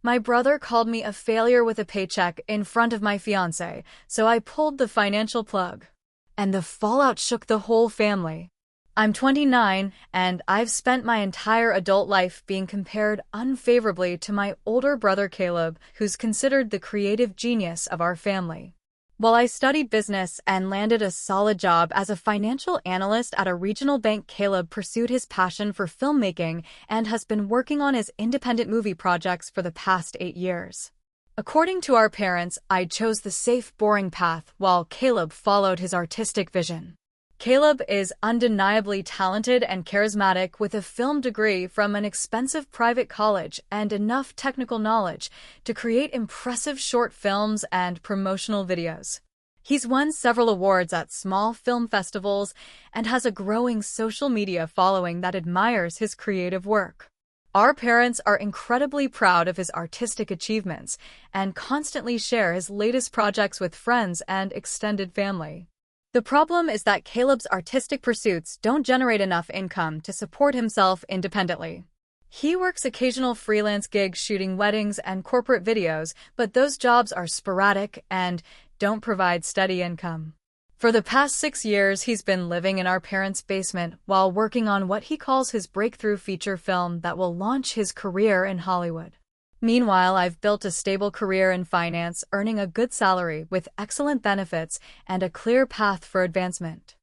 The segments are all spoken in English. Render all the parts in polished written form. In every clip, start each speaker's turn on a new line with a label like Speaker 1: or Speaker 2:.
Speaker 1: My brother called me a failure with a paycheck in front of my fiancé, so I pulled the financial plug. And the fallout shook the whole family. I'm 29, and I've spent my entire adult life being compared unfavorably to my older brother Caleb, who's considered the creative genius of our family. While I studied business and landed a solid job as a financial analyst at a regional bank, Caleb pursued his passion for filmmaking and has been working on his independent movie projects for the past 8 years. According to our parents, I chose the safe, boring path while Caleb followed his artistic vision. Caleb is undeniably talented and charismatic with a film degree from an expensive private college and enough technical knowledge to create impressive short films and promotional videos. He's won several awards at small film festivals and has a growing social media following that admires his creative work. Our parents are incredibly proud of his artistic achievements and constantly share his latest projects with friends and extended family. The problem is that Caleb's artistic pursuits don't generate enough income to support himself independently. He works occasional freelance gigs shooting weddings and corporate videos, but those jobs are sporadic and don't provide steady income. For the past 6 years, he's been living in our parents' basement while working on what he calls his breakthrough feature film that will launch his career in Hollywood. Meanwhile, I've built a stable career in finance, earning a good salary with excellent benefits and a clear path for advancement.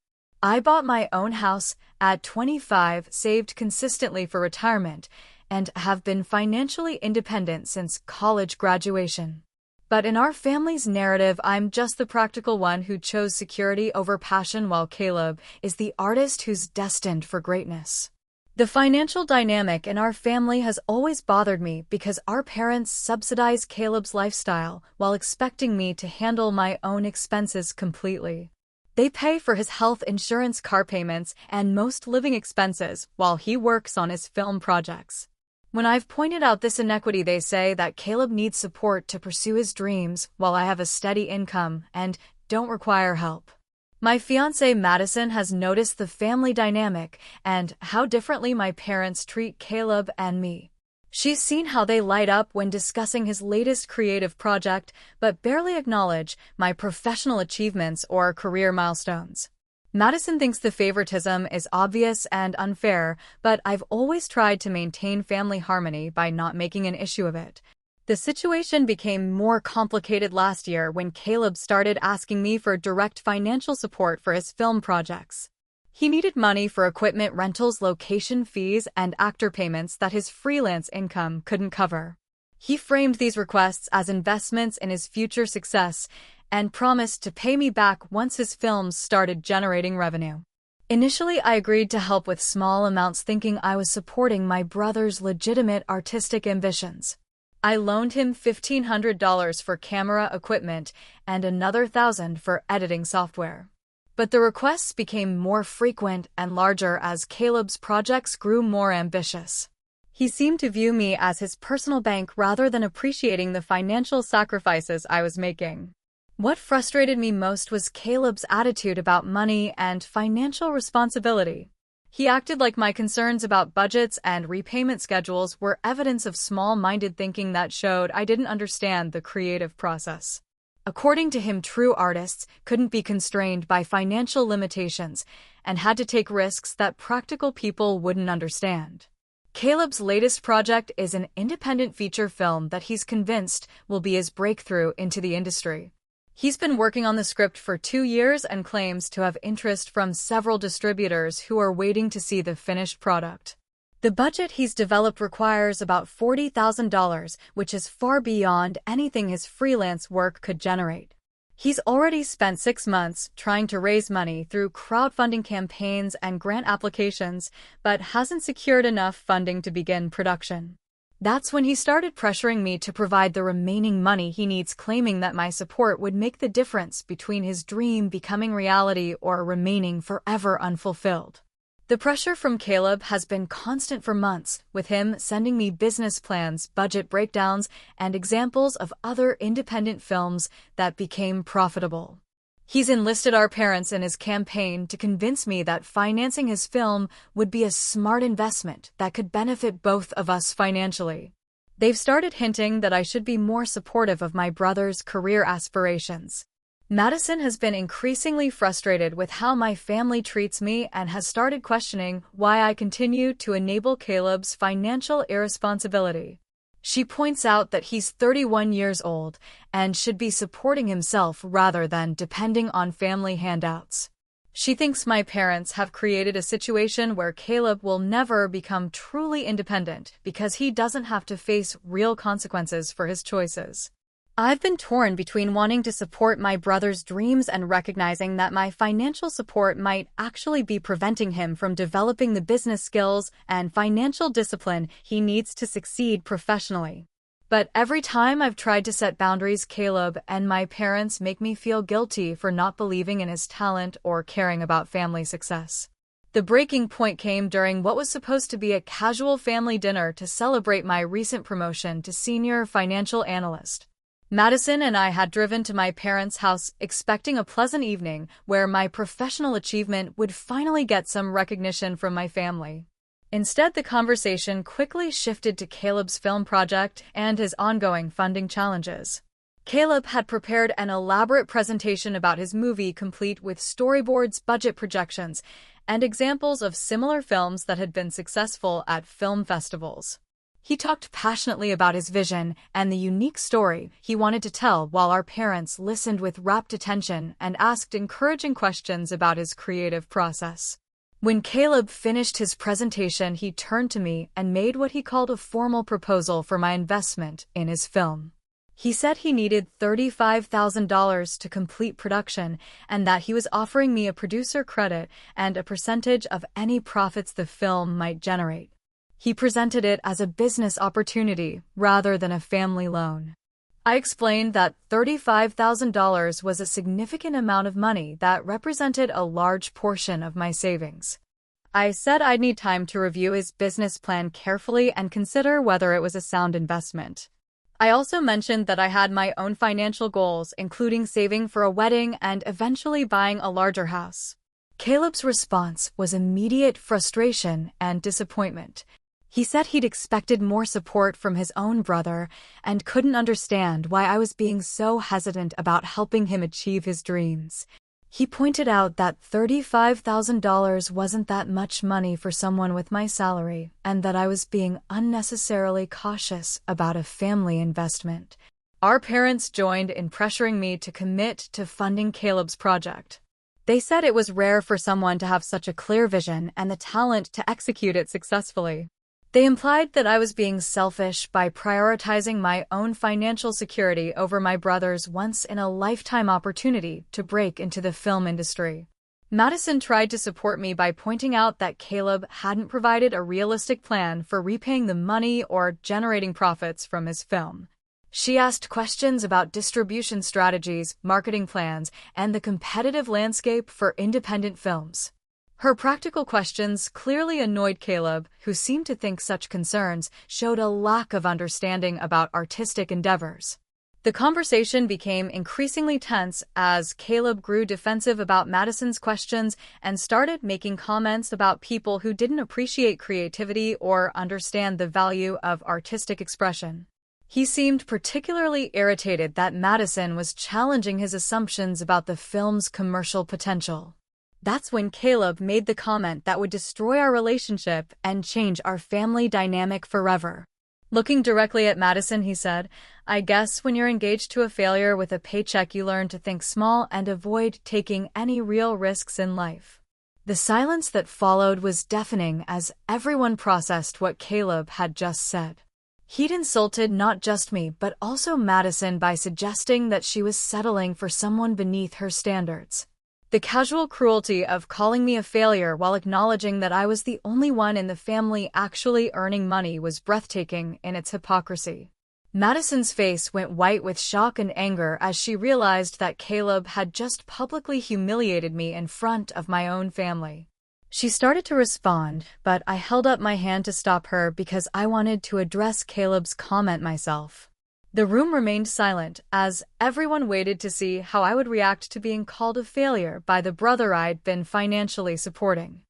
Speaker 1: I bought my own house at 25, saved consistently for retirement, and have been financially independent since college graduation. But in our family's narrative, I'm just the practical one who chose security over passion, while Caleb is the artist who's destined for greatness. The financial dynamic in our family has always bothered me because our parents subsidize Caleb's lifestyle while expecting me to handle my own expenses completely. They pay for his health insurance, car payments, and most living expenses while he works on his film projects. When I've pointed out this inequity, they say that Caleb needs support to pursue his dreams while I have a steady income and don't require help. My fiancée Madison has noticed the family dynamic and how differently my parents treat Caleb and me. She's seen how they light up when discussing his latest creative project, but barely acknowledge my professional achievements or career milestones. Madison thinks the favoritism is obvious and unfair, but I've always tried to maintain family harmony by not making an issue of it. The situation became more complicated last year when Caleb started asking me for direct financial support for his film projects. He needed money for equipment rentals, location fees, and actor payments that his freelance income couldn't cover. He framed these requests as investments in his future success and promised to pay me back once his films started generating revenue. Initially, I agreed to help with small amounts, thinking I was supporting my brother's legitimate artistic ambitions. I loaned him $1,500 for camera equipment and another $1,000 for editing software. But the requests became more frequent and larger as Caleb's projects grew more ambitious. He seemed to view me as his personal bank rather than appreciating the financial sacrifices I was making. What frustrated me most was Caleb's attitude about money and financial responsibility. He acted like my concerns about budgets and repayment schedules were evidence of small-minded thinking that showed I didn't understand the creative process. According to him, true artists couldn't be constrained by financial limitations and had to take risks that practical people wouldn't understand. Caleb's latest project is an independent feature film that he's convinced will be his breakthrough into the industry. He's been working on the script for 2 years and claims to have interest from several distributors who are waiting to see the finished product. The budget he's developed requires about $40,000, which is far beyond anything his freelance work could generate. He's already spent 6 months trying to raise money through crowdfunding campaigns and grant applications, but hasn't secured enough funding to begin production. That's when he started pressuring me to provide the remaining money he needs, claiming that my support would make the difference between his dream becoming reality or remaining forever unfulfilled. The pressure from Caleb has been constant for months, with him sending me business plans, budget breakdowns, and examples of other independent films that became profitable. He's enlisted our parents in his campaign to convince me that financing his film would be a smart investment that could benefit both of us financially. They've started hinting that I should be more supportive of my brother's career aspirations. Madison has been increasingly frustrated with how my family treats me and has started questioning why I continue to enable Caleb's financial irresponsibility. She points out that he's 31 years old and should be supporting himself rather than depending on family handouts. She thinks my parents have created a situation where Caleb will never become truly independent because he doesn't have to face real consequences for his choices. I've been torn between wanting to support my brother's dreams and recognizing that my financial support might actually be preventing him from developing the business skills and financial discipline he needs to succeed professionally. But every time I've tried to set boundaries, Caleb and my parents make me feel guilty for not believing in his talent or caring about family success. The breaking point came during what was supposed to be a casual family dinner to celebrate my recent promotion to senior financial analyst. Madison and I had driven to my parents' house expecting a pleasant evening where my professional achievement would finally get some recognition from my family. Instead, the conversation quickly shifted to Caleb's film project and his ongoing funding challenges. Caleb had prepared an elaborate presentation about his movie complete with storyboards, budget projections, and examples of similar films that had been successful at film festivals. He talked passionately about his vision and the unique story he wanted to tell while our parents listened with rapt attention and asked encouraging questions about his creative process. When Caleb finished his presentation, he turned to me and made what he called a formal proposal for my investment in his film. He said he needed $35,000 to complete production and that he was offering me a producer credit and a percentage of any profits the film might generate. He presented it as a business opportunity rather than a family loan. I explained that $35,000 was a significant amount of money that represented a large portion of my savings. I said I'd need time to review his business plan carefully and consider whether it was a sound investment. I also mentioned that I had my own financial goals, including saving for a wedding and eventually buying a larger house. Caleb's response was immediate frustration and disappointment. He said he'd expected more support from his own brother and couldn't understand why I was being so hesitant about helping him achieve his dreams. He pointed out that $35,000 wasn't that much money for someone with my salary and that I was being unnecessarily cautious about a family investment. Our parents joined in pressuring me to commit to funding Caleb's project. They said it was rare for someone to have such a clear vision and the talent to execute it successfully. They implied that I was being selfish by prioritizing my own financial security over my brother's once-in-a-lifetime opportunity to break into the film industry. Madison tried to support me by pointing out that Caleb hadn't provided a realistic plan for repaying the money or generating profits from his film. She asked questions about distribution strategies, marketing plans, and the competitive landscape for independent films. Her practical questions clearly annoyed Caleb, who seemed to think such concerns showed a lack of understanding about artistic endeavors. The conversation became increasingly tense as Caleb grew defensive about Madison's questions and started making comments about people who didn't appreciate creativity or understand the value of artistic expression. He seemed particularly irritated that Madison was challenging his assumptions about the film's commercial potential. That's when Caleb made the comment that would destroy our relationship and change our family dynamic forever. Looking directly at Madison, he said, "I guess when you're engaged to a failure with a paycheck, you learn to think small and avoid taking any real risks in life." The silence that followed was deafening as everyone processed what Caleb had just said. He'd insulted not just me but also Madison by suggesting that she was settling for someone beneath her standards. The casual cruelty of calling me a failure while acknowledging that I was the only one in the family actually earning money was breathtaking in its hypocrisy. Madison's face went white with shock and anger as she realized that Caleb had just publicly humiliated me in front of my own family. She started to respond, but I held up my hand to stop her because I wanted to address Caleb's comment myself. The room remained silent as everyone waited to see how I would react to being called a failure by the brother I'd been financially supporting.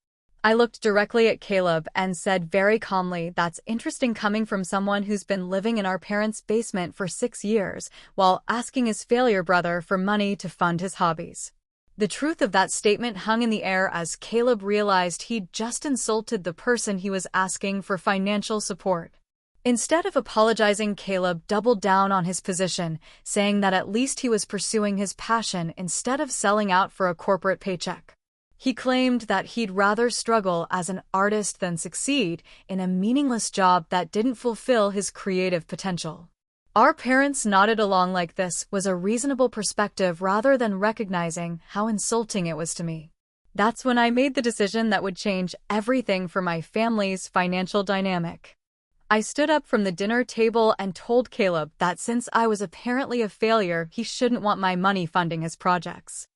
Speaker 1: I looked directly at Caleb and said very calmly, "That's interesting coming from someone who's been living in our parents' basement for 6 years, while asking his failure brother for money to fund his hobbies." The truth of that statement hung in the air as Caleb realized he'd just insulted the person he was asking for financial support. Instead of apologizing, Caleb doubled down on his position, saying that at least he was pursuing his passion instead of selling out for a corporate paycheck. He claimed that he'd rather struggle as an artist than succeed in a meaningless job that didn't fulfill his creative potential. Our parents nodded along like this was a reasonable perspective rather than recognizing how insulting it was to me. That's when I made the decision that would change everything for my family's financial dynamic. I stood up from the dinner table and told Caleb that since I was apparently a failure, he shouldn't want my money funding his projects.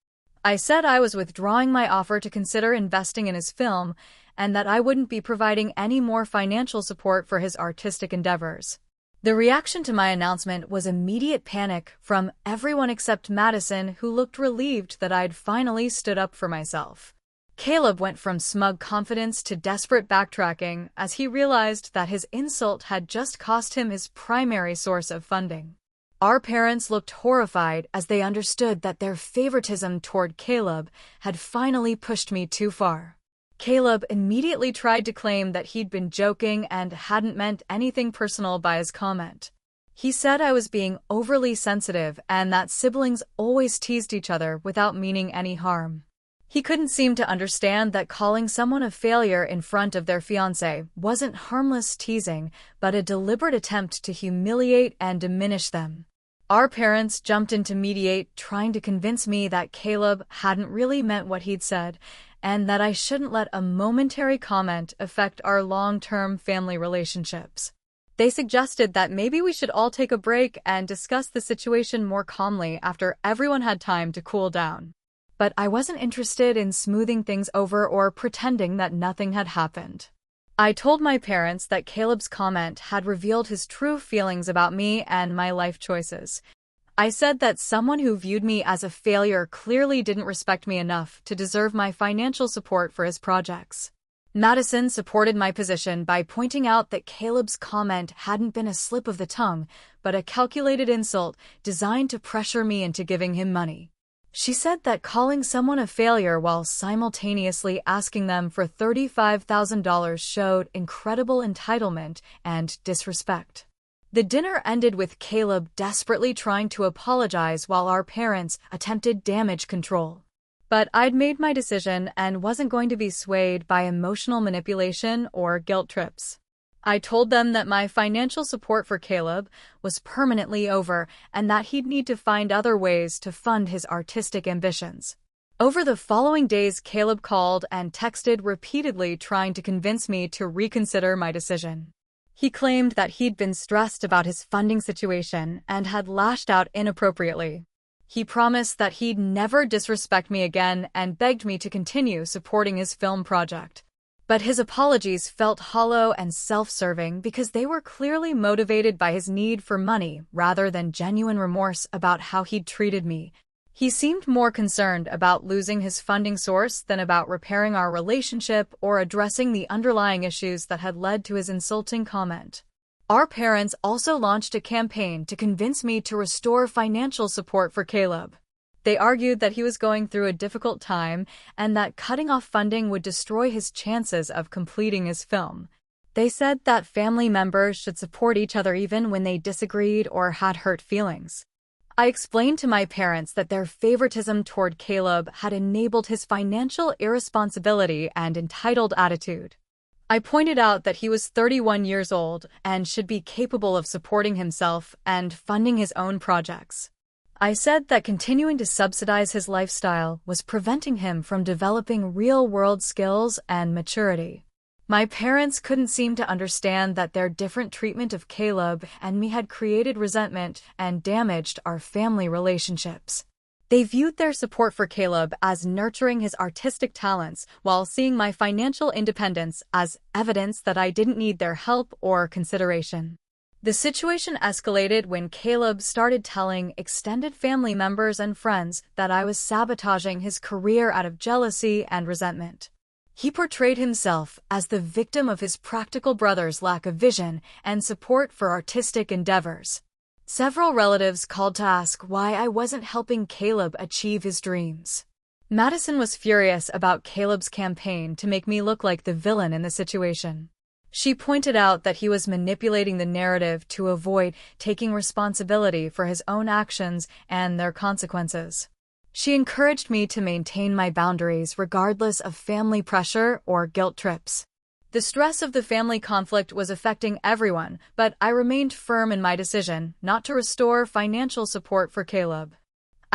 Speaker 1: I said I was withdrawing my offer to consider investing in his film and that I wouldn't be providing any more financial support for his artistic endeavors. The reaction to my announcement was immediate panic from everyone except Madison, who looked relieved that I'd finally stood up for myself. Caleb went from smug confidence to desperate backtracking as he realized that his insult had just cost him his primary source of funding. Our parents looked horrified as they understood that their favoritism toward Caleb had finally pushed me too far. Caleb immediately tried to claim that he'd been joking and hadn't meant anything personal by his comment. He said I was being overly sensitive and that siblings always teased each other without meaning any harm. He couldn't seem to understand that calling someone a failure in front of their fiancé wasn't harmless teasing, but a deliberate attempt to humiliate and diminish them. Our parents jumped in to mediate, trying to convince me that Caleb hadn't really meant what he'd said, and that I shouldn't let a momentary comment affect our long-term family relationships. They suggested that maybe we should all take a break and discuss the situation more calmly after everyone had time to cool down. But I wasn't interested in smoothing things over or pretending that nothing had happened. I told my parents that Caleb's comment had revealed his true feelings about me and my life choices. I said that someone who viewed me as a failure clearly didn't respect me enough to deserve my financial support for his projects. Madison supported my position by pointing out that Caleb's comment hadn't been a slip of the tongue, but a calculated insult designed to pressure me into giving him money. She said that calling someone a failure while simultaneously asking them for $35,000 showed incredible entitlement and disrespect. The dinner ended with Caleb desperately trying to apologize while our parents attempted damage control. But I'd made my decision and wasn't going to be swayed by emotional manipulation or guilt trips. I told them that my financial support for Caleb was permanently over and that he'd need to find other ways to fund his artistic ambitions. Over the following days, Caleb called and texted repeatedly trying to convince me to reconsider my decision. He claimed that he'd been stressed about his funding situation and had lashed out inappropriately. He promised that he'd never disrespect me again and begged me to continue supporting his film project. But his apologies felt hollow and self-serving because they were clearly motivated by his need for money rather than genuine remorse about how he'd treated me. He seemed more concerned about losing his funding source than about repairing our relationship or addressing the underlying issues that had led to his insulting comment. Our parents also launched a campaign to convince me to restore financial support for Caleb. They argued that he was going through a difficult time and that cutting off funding would destroy his chances of completing his film. They said that family members should support each other even when they disagreed or had hurt feelings. I explained to my parents that their favoritism toward Caleb had enabled his financial irresponsibility and entitled attitude. I pointed out that he was 31 years old and should be capable of supporting himself and funding his own projects. I said that continuing to subsidize his lifestyle was preventing him from developing real-world skills and maturity. My parents couldn't seem to understand that their different treatment of Caleb and me had created resentment and damaged our family relationships. They viewed their support for Caleb as nurturing his artistic talents while seeing my financial independence as evidence that I didn't need their help or consideration. The situation escalated when Caleb started telling extended family members and friends that I was sabotaging his career out of jealousy and resentment. He portrayed himself as the victim of his practical brother's lack of vision and support for artistic endeavors. Several relatives called to ask why I wasn't helping Caleb achieve his dreams. Madison was furious about Caleb's campaign to make me look like the villain in the situation. She pointed out that he was manipulating the narrative to avoid taking responsibility for his own actions and their consequences. She encouraged me to maintain my boundaries regardless of family pressure or guilt trips. The stress of the family conflict was affecting everyone, but I remained firm in my decision not to restore financial support for Caleb.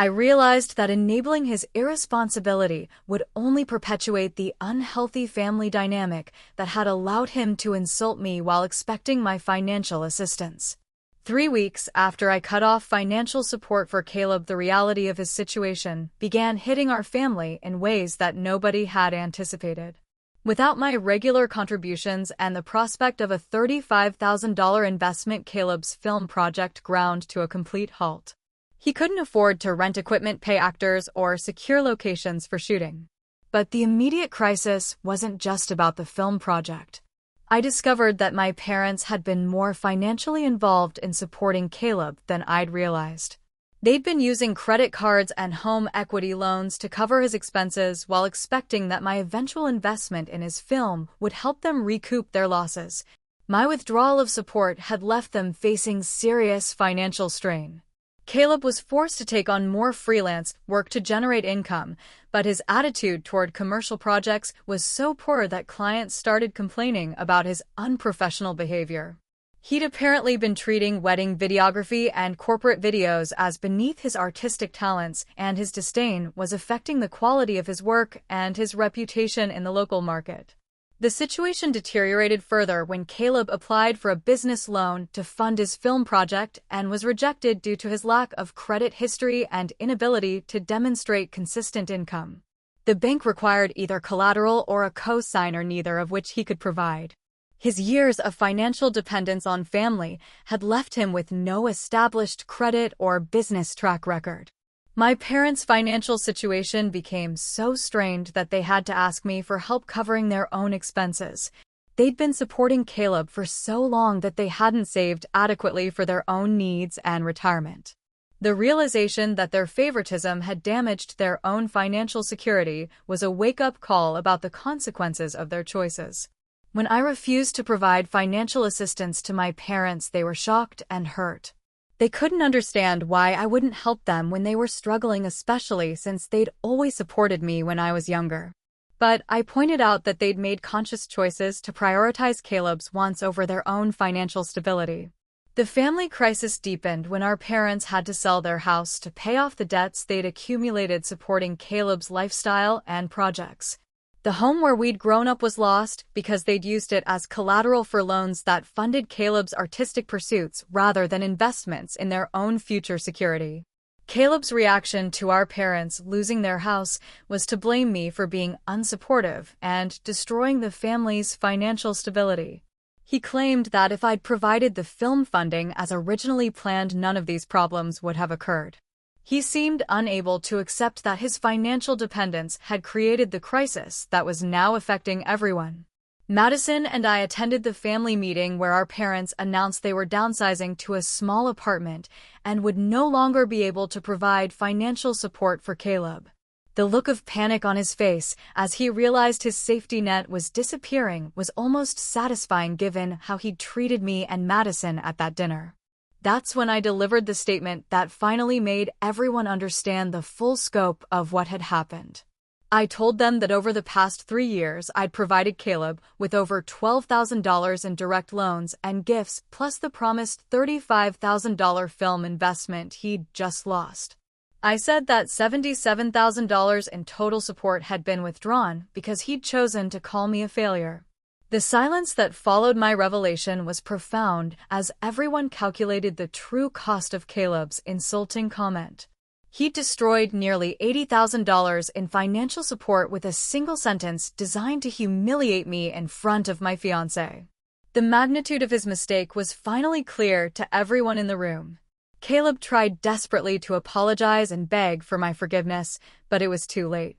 Speaker 1: I realized that enabling his irresponsibility would only perpetuate the unhealthy family dynamic that had allowed him to insult me while expecting my financial assistance. 3 weeks after I cut off financial support for Caleb, the reality of his situation began hitting our family in ways that nobody had anticipated. Without my regular contributions and the prospect of a $35,000 investment, Caleb's film project ground to a complete halt. He couldn't afford to rent equipment, pay actors, or secure locations for shooting. But the immediate crisis wasn't just about the film project. I discovered that my parents had been more financially involved in supporting Caleb than I'd realized. They'd been using credit cards and home equity loans to cover his expenses while expecting that my eventual investment in his film would help them recoup their losses. My withdrawal of support had left them facing serious financial strain. Caleb was forced to take on more freelance work to generate income, but his attitude toward commercial projects was so poor that clients started complaining about his unprofessional behavior. He'd apparently been treating wedding videography and corporate videos as beneath his artistic talents, and his disdain was affecting the quality of his work and his reputation in the local market. The situation deteriorated further when Caleb applied for a business loan to fund his film project and was rejected due to his lack of credit history and inability to demonstrate consistent income. The bank required either collateral or a co-signer, neither of which he could provide. His years of financial dependence on family had left him with no established credit or business track record. My parents' financial situation became so strained that they had to ask me for help covering their own expenses. They'd been supporting Caleb for so long that they hadn't saved adequately for their own needs and retirement. The realization that their favoritism had damaged their own financial security was a wake-up call about the consequences of their choices. When I refused to provide financial assistance to my parents, they were shocked and hurt. They couldn't understand why I wouldn't help them when they were struggling, especially since they'd always supported me when I was younger. But I pointed out that they'd made conscious choices to prioritize Caleb's wants over their own financial stability. The family crisis deepened when our parents had to sell their house to pay off the debts they'd accumulated supporting Caleb's lifestyle and projects. The home where we'd grown up was lost because they'd used it as collateral for loans that funded Caleb's artistic pursuits rather than investments in their own future security. Caleb's reaction to our parents losing their house was to blame me for being unsupportive and destroying the family's financial stability. He claimed that if I'd provided the film funding as originally planned, none of these problems would have occurred. He seemed unable to accept that his financial dependence had created the crisis that was now affecting everyone. Madison and I attended the family meeting where our parents announced they were downsizing to a small apartment and would no longer be able to provide financial support for Caleb. The look of panic on his face as he realized his safety net was disappearing was almost satisfying given how he'd treated me and Madison at that dinner. That's when I delivered the statement that finally made everyone understand the full scope of what had happened. I told them that over the past 3 years I'd provided Caleb with over $12,000 in direct loans and gifts, plus the promised $35,000 film investment he'd just lost. I said that $77,000 in total support had been withdrawn because he'd chosen to call me a failure. The silence that followed my revelation was profound as everyone calculated the true cost of Caleb's insulting comment. He destroyed nearly $80,000 in financial support with a single sentence designed to humiliate me in front of my fiancé. The magnitude of his mistake was finally clear to everyone in the room. Caleb tried desperately to apologize and beg for my forgiveness, but it was too late.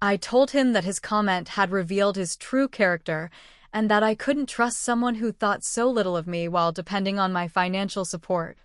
Speaker 1: I told him that his comment had revealed his true character and that I couldn't trust someone who thought so little of me while depending on my financial support.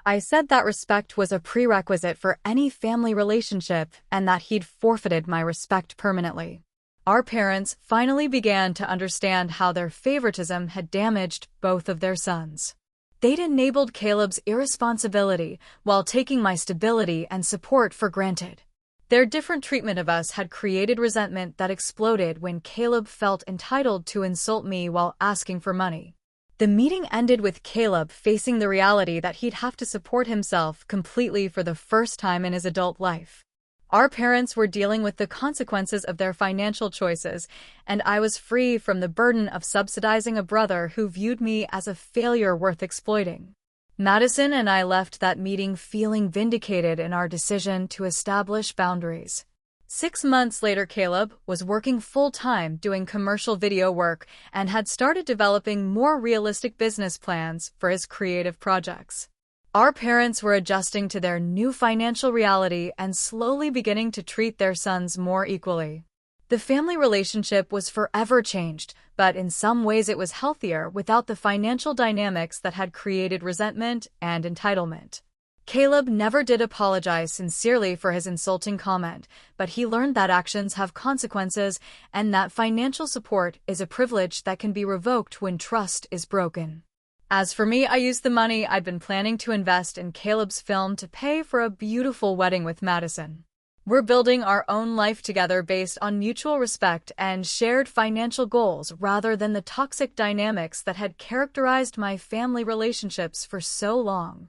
Speaker 1: I said that respect was a prerequisite for any family relationship and that he'd forfeited my respect permanently. Our parents finally began to understand how their favoritism had damaged both of their sons. They'd enabled Caleb's irresponsibility while taking my stability and support for granted. Their different treatment of us had created resentment that exploded when Caleb felt entitled to insult me while asking for money. The meeting ended with Caleb facing the reality that he'd have to support himself completely for the first time in his adult life. Our parents were dealing with the consequences of their financial choices, and I was free from the burden of subsidizing a brother who viewed me as a failure worth exploiting. Madison and I left that meeting feeling vindicated in our decision to establish boundaries. 6 months later, Caleb was working full-time doing commercial video work and had started developing more realistic business plans for his creative projects. Our parents were adjusting to their new financial reality and slowly beginning to treat their sons more equally. The family relationship was forever changed, but in some ways it was healthier without the financial dynamics that had created resentment and entitlement. Caleb never did apologize sincerely for his insulting comment, but he learned that actions have consequences and that financial support is a privilege that can be revoked when trust is broken. As for me, I used the money I'd been planning to invest in Caleb's film to pay for a beautiful wedding with Madison. We're building our own life together based on mutual respect and shared financial goals rather than the toxic dynamics that had characterized my family relationships for so long.